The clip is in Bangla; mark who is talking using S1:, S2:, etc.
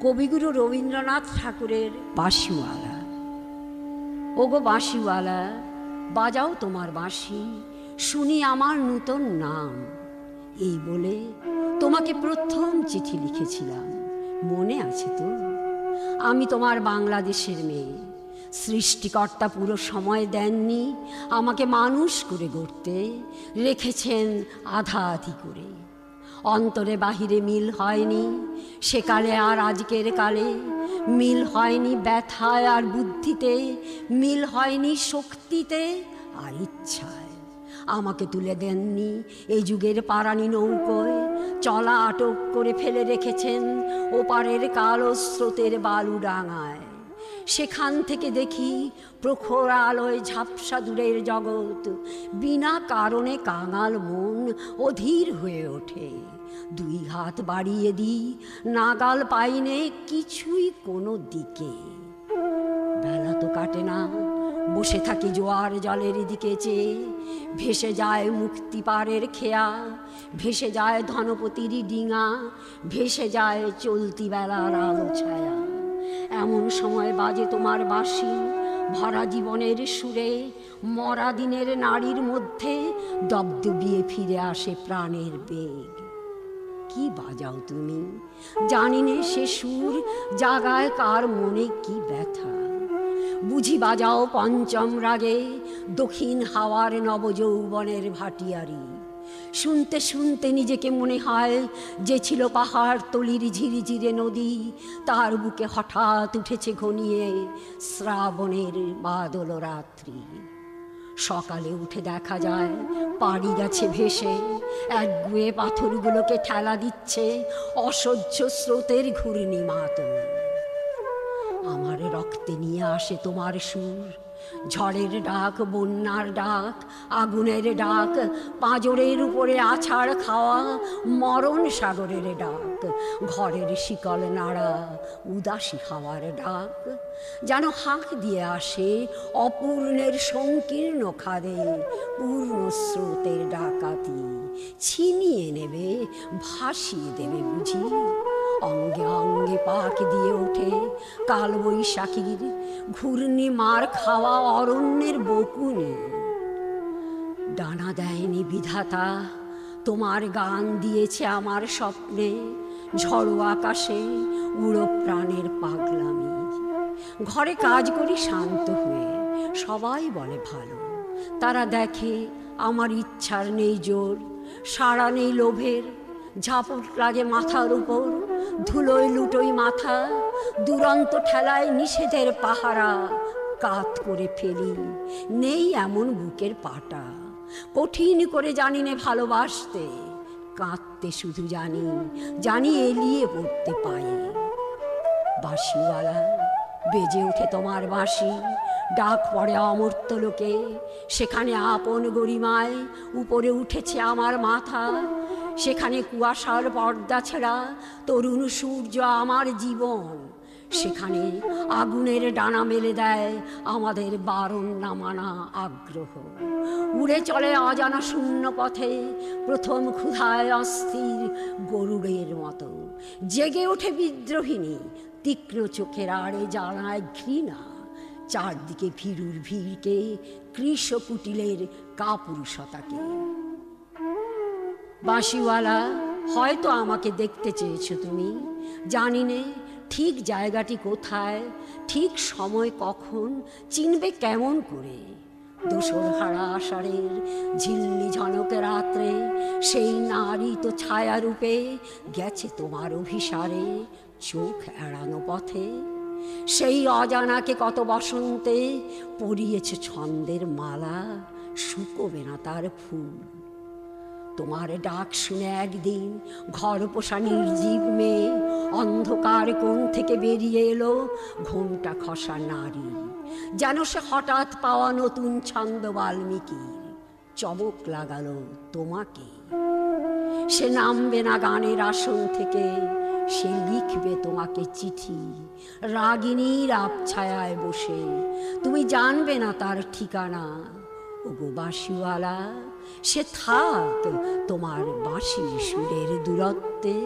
S1: কবিগুরু রবীন্দ্রনাথ ঠাকুরের বাঁশিওয়ালা। ওগো বাঁশিওয়ালা, বাজাও তোমার বাঁশি, শুনি আমার নূতন নাম। এই বলে তোমাকে প্রথম চিঠি লিখেছিলাম, মনে আছে তো? আমি তোমার বাংলাদেশের মেয়ে। সৃষ্টিকর্তা পুরো সময় দেননি আমাকে মানুষ করে গড়তে, রেখেছেন আধা আধি করে। অন্তরে বাহিরে মিল হয়নি সেকালে আর আজকের কালে, মিল হয়নি ব্যথায় আর বুদ্ধিতে, মিল হয়নি শক্তিতে আর ইচ্ছায়। আমাকে তুলে দেননি এই যুগের পারানি নৌকোয়, চলা আটক করে ফেলে রেখেছেন ওপারের কালো স্রোতের বালুডাঙায়। সেখান থেকে দেখি প্রখর আলোয় ঝাপসা দূরের জগৎ, বিনা কারণে কাঙাল মন অধীর হয়ে ওঠে। দুই হাত বাড়িয়ে দিই, নাগাল পাইনে কিছুই কোনো দিকে। বেলা তো কাটে না, বসে থাকি জোয়ার জলের দিকে চেয়ে। ভেসে যায় মুক্তি পারের খেয়া, ভেসে যায় ধনপতির ডিঙা, ভেসে যায় চলতি বেলার আলো ছায়া। এমন সময় বাজে তোমার বাঁশি, ভরা জীবনের সুরে। মরা দিনের নারীর মধ্যে দবদবিয়ে ফিরে আসে প্রাণের বেগ। কি বাজাও তুমি, জানি নে সে সুর জাগায় কার মনে কি ব্যথা। বুঝি বাজাও পঞ্চম রাগে দক্ষিণ হাওয়ার নবযৌবনের ভাটিয়ারি। শুনতে শুনতে নিজেকে মনে হয় যে ছিল পাহাড় তলির ঝিরিঝিরে নদী, তার বুকে হঠাৎ উঠেছে ঘনিয়ে শ্রাবণের বাদল রাত্রি। সকালে উঠে দেখা যায় পাড়ি গেছে ভেসে, একগুয়ে পাথরগুলোকে ঠেলা দিচ্ছে অসহ্য স্রোতের ঘূর্ণি মাতন। আমার রক্তে নিয়ে আসে তোমার সুর, ঝড়ের ডাক, বন্যার ডাক, আগুনের ডাক, পাঁজরের উপরে আছাড় খাওয়া মরণ সাগরের ডাক, ঘরের শিকল নাড়া উদাসী হাওয়ার ডাক। যেন হাঁক দিয়ে আসে অপূর্ণের সংকীর্ণ খাদে পূর্ণ স্রোতের ডাকাতি, ছিনিয়ে নেবে, ভাসিয়ে দেবে বুঝি। অঙ্গে অঙ্গে পাক দিয়ে ওঠে কালবৈশাখীর ঘূর্ণি মার খাওয়া অরণ্যের বকুনে। ডানা দেয়নি বিধাতা, তোমার গান দিয়েছে আমার স্বপ্নে, ঝড়ো আকাশে উড়ো প্রাণের পাগলামি। ঘরে কাজ করি শান্ত হয়ে, সবাই বলে ভালো। তারা দেখে আমার ইচ্ছার নেই জোর, সাড়া নেই লোভের, ঝাপট লাগে মাথার উপর, ধুলোয় লুটোই মাথা। দুরন্ত ঠেলায় নিষেধের পাহারা, কাত করে ফেলি নেই এমন বুকের পাটা। কঠিন করে জানি নে ভালোবাসতে, কাঁদতে শুধু জানি, জানি এলিয়ে পড়তে পায়ে। বাঁশিওয়ালা, বেজে ওঠে তোমার বাঁশি, ডাক পড়ে অমর্ত্য লোকে। সেখানে আপন গরিমায় উপরে উঠেছে আমার মাথা, সেখানে কুয়াশার পর্দা ছেঁড়া তরুণ সূর্য আমার জীবন। সেখানে আগুনের ডানা মেলে দেয় আমাদের বারণ না মানা আগ্রহ। উড়ে চলে অজানা শূন্য পথে প্রথম ক্ষুধায় অস্থির গরুড়ের মতো। জেগে ওঠে বিদ্রোহিণী, তীক্ষ্ণ চোখের আড়ে জানায় ঘৃণা। চারদিকে ভীরুর ভিড়কে, কৃষ কুটিলের কাপুরুষতাকে। বাঁশিওয়ালা, হয়তো আমাকে দেখতে চেয়েছো তুমি, জানি নে ঠিক জায়গাটি কোথায়, ঠিক সময় কখন, চিনবে কেমন করে। দোসর হারা আষাঢ়ের ঝিল্লি ঝনক রাত্রে সেই নারী তো ছায়ারূপে গেছে তোমার অভিসারে চোখ এড়ানো পথে। সেই অজানাকে কত বসন্তে পরিয়েছে ছন্দের মালা, শুকোবে না তার ফুল। তোমার ডাক শুনে একদিন ঘর পোষা নির্জীব মেয়ে অন্ধকার কোণ থেকে বেরিয়ে এলো ঘোমটা খসা নারী। যেন সে হঠাৎ পাওয়া নতুন ছন্দ বাল্মীকির, চমক লাগালো তোমাকে। সে নামবে না গানের আসন থেকে, সে লিখবে তোমাকে চিঠি রাগিনীর আবছায়ায় বসে। তুমি জানবে না তার ঠিকানা। ওগো বাঁশিওয়ালা, সে থাক তোমার বাঁশির সুরের দূরত্বে।